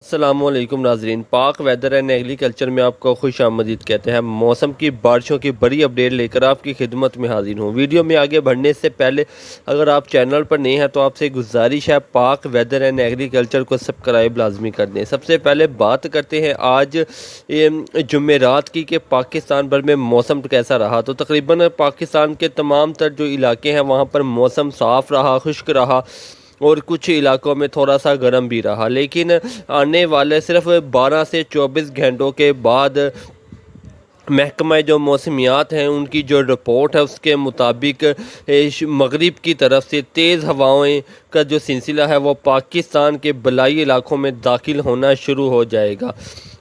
السلام علیکم ناظرین، پاک ویدر اینڈ ایگریکلچر میں آپ کو خوش آمدید کہتے ہیں۔ موسم کی بارشوں کی بڑی اپڈیٹ لے کر آپ کی خدمت میں حاضر ہوں۔ ویڈیو میں آگے بڑھنے سے پہلے اگر آپ چینل پر نئے ہیں تو آپ سے گزارش ہے پاک ویدر اینڈ ایگریکلچر کو سبسکرائب لازمی کر دیں۔ سب سے پہلے بات کرتے ہیں آج جمعرات کی کہ پاکستان بھر میں موسم کیسا رہا۔ تو تقریباً پاکستان کے تمام تر جو علاقے ہیں وہاں پر موسم صاف رہا، خشک رہا اور کچھ علاقوں میں تھوڑا سا گرم بھی رہا، لیکن آنے والے صرف 12 سے 24 گھنٹوں کے بعد محکمہ جو موسمیات ہیں ان کی جو رپورٹ ہے اس کے مطابق مغرب کی طرف سے تیز ہوائیں کا جو سلسلہ ہے وہ پاکستان کے بالائی علاقوں میں داخل ہونا شروع ہو جائے گا۔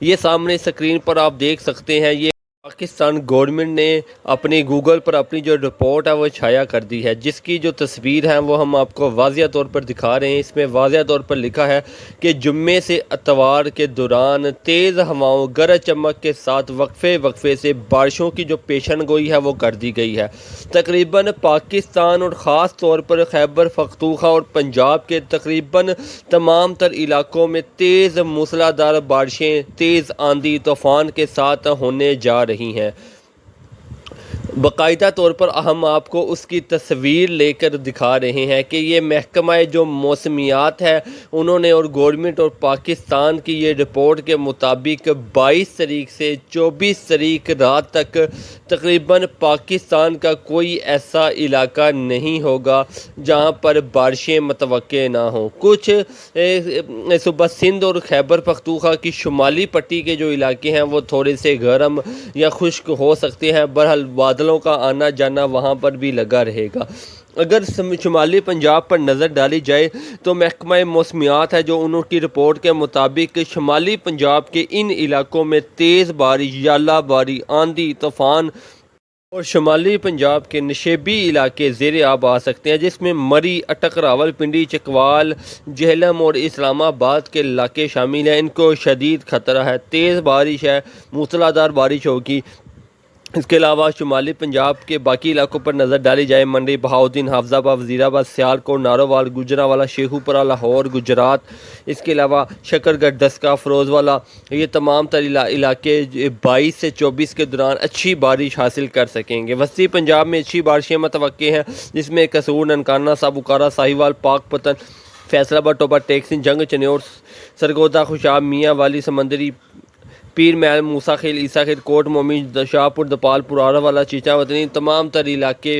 یہ سامنے سکرین پر آپ دیکھ سکتے ہیں، یہ پاکستان گورنمنٹ نے اپنی گوگل پر اپنی جو رپورٹ ہے وہ شائع کر دی ہے، جس کی جو تصویر ہے وہ ہم آپ کو واضح طور پر دکھا رہے ہیں۔ اس میں واضح طور پر لکھا ہے کہ جمعے سے اتوار کے دوران تیز ہواؤں گرج چمک کے ساتھ وقفے سے بارشوں کی جو پیشن گوئی ہے وہ کر دی گئی ہے۔ تقریباً پاکستان اور خاص طور پر خیبر پختونخوا اور پنجاب کے تقریباً تمام تر علاقوں میں تیز موسلادھار بارشیں تیز آندھی طوفان کے ساتھ ہونے جا رہی ہیں۔ باقاعدہ طور پر ہم آپ کو اس کی تصویر لے کر دکھا رہے ہیں کہ یہ محکمہ جو موسمیات ہے انہوں نے اور گورنمنٹ اور پاکستان کی یہ رپورٹ کے مطابق 22 تاریخ سے 24 تاریخ رات تک تقریباً پاکستان کا کوئی ایسا علاقہ نہیں ہوگا جہاں پر بارشیں متوقع نہ ہوں۔ کچھ صوبہ سندھ اور خیبر پختونخوا کی شمالی پٹی کے جو علاقے ہیں وہ تھوڑے سے گرم یا خشک ہو سکتے ہیں، بہرحال بادلوں کا آنا جانا وہاں پر بھی لگا رہے گا۔ اگر شمالی پنجاب پر نظر ڈالی جائے تو محکمہ موسمیات ہے جو انہوں کی رپورٹ کے مطابق شمالی پنجاب کے ان علاقوں میں تیز بارش، یالہ باری، آندھی طوفان اور شمالی پنجاب کے نشیبی علاقے زیر آب آ سکتے ہیں، جس میں مری، اٹک، راولپنڈی، چکوال، جہلم اور اسلام آباد کے علاقے شامل ہیں۔ ان کو شدید خطرہ ہے، تیز بارش ہے، موسلادھار بارش ہوگی۔ اس کے علاوہ شمالی پنجاب کے باقی علاقوں پر نظر ڈالی جائے، منڈی، بہاؤدین، حافظ آباد، وزیر آباد، سیالکوٹ، نارووال، گوجرانوالہ، شیخو پورہ، لاہور، گجرات، اس کے علاوہ شکرگڑھ، ڈسکہ، فیروزوالا، یہ تمام تر علاقے 22 سے 24 کے دوران اچھی بارش حاصل کر سکیں گے۔ وسطی پنجاب میں اچھی بارشیں متوقع ہیں، جس میں قصور، ننکانہ، سابوکارہ، ساہیوال، پاک پتن، فیصل آباد، ٹوبہ ٹیکسن، جنگ، چنیوٹ، سرگودا، خوشاب، میاں والی، سمندری، پیر محل، موسیٰ خیل، عیسیٰ خیل، کوٹ مومن، شاہپور، دپال پور، آرہ والا، چیچا وطنی، تمام تر علاقے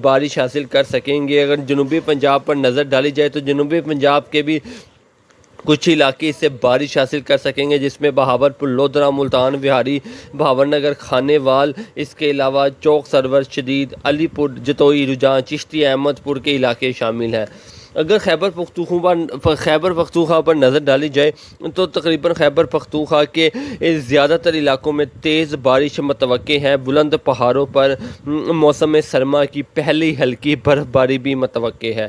بارش حاصل کر سکیں گے۔ اگر جنوبی پنجاب پر نظر ڈالی جائے تو جنوبی پنجاب کے بھی کچھ علاقے اس سے بارش حاصل کر سکیں گے، جس میں بہاولپور، لودھرا، ملتان، وہاری، بہاور نگر، کھانے وال، اس کے علاوہ چوک سرور، شدید، علی پور، جتوئی، رجان، چشتی، احمد پور کے علاقے شامل ہیں۔ اگر خیبر پختونخوا پر نظر ڈالی جائے تو تقریباً خیبر پختونخوا کے زیادہ تر علاقوں میں تیز بارش متوقع ہے۔ بلند پہاڑوں پر موسم سرما کی پہلی ہلکی برف باری بھی متوقع ہے۔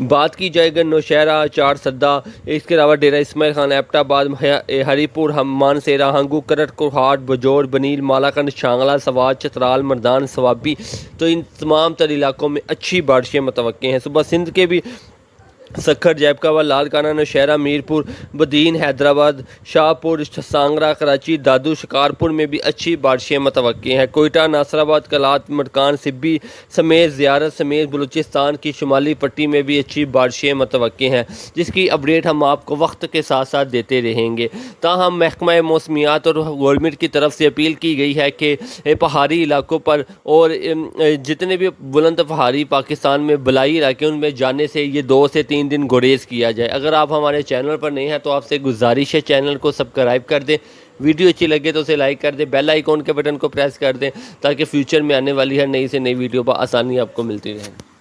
بات کی جائے اگر نوشہرہ، چار سدہ، اس کے علاوہ ڈیرہ اسماعیل خان، ایبٹ آباد، ہری پور، مانسیرہ، ہنگو، کرٹ، کوہاٹ، بجور، بنیل، مالاکنڈ، شانگلہ، سوات، چترال، مردان، سوابی، تو ان تمام تر علاقوں میں اچھی بارشیں متوقع ہیں۔ صوبہ سندھ کے بھی سکھر، جیبکاوا، لال کانہ، نوشہرہ، میرپور، بدین، حیدرآباد، شاہپور، سانگرا، کراچی، دادو، شکارپور میں بھی اچھی بارشیں متوقع ہیں۔ کوئٹہ، ناصر آباد، کلات، مٹکان، سبی سمیت زیارت سمیت بلوچستان کی شمالی پٹی میں بھی اچھی بارشیں متوقع ہیں، جس کی اپڈیٹ ہم آپ کو وقت کے ساتھ ساتھ دیتے رہیں گے۔ تاہم محکمہ موسمیات اور گورنمنٹ کی طرف سے اپیل کی گئی ہے کہ پہاڑی علاقوں پر اور جتنے بھی بلند پہاڑی پاکستان میں بلائی علاقے ان میں جانے سے یہ 2 سے 3 دن گریز کیا جائے۔ اگر آپ ہمارے چینل پر نئے ہیں تو آپ سے گزارش ہے چینل کو سبسکرائب کر دیں، ویڈیو اچھی لگے تو اسے لائک کر دیں، بیل آئیکن کے بٹن کو پریس کر دیں تاکہ فیوچر میں آنے والی ہر نئی سے نئی ویڈیو پر آسانی آپ کو ملتی رہے۔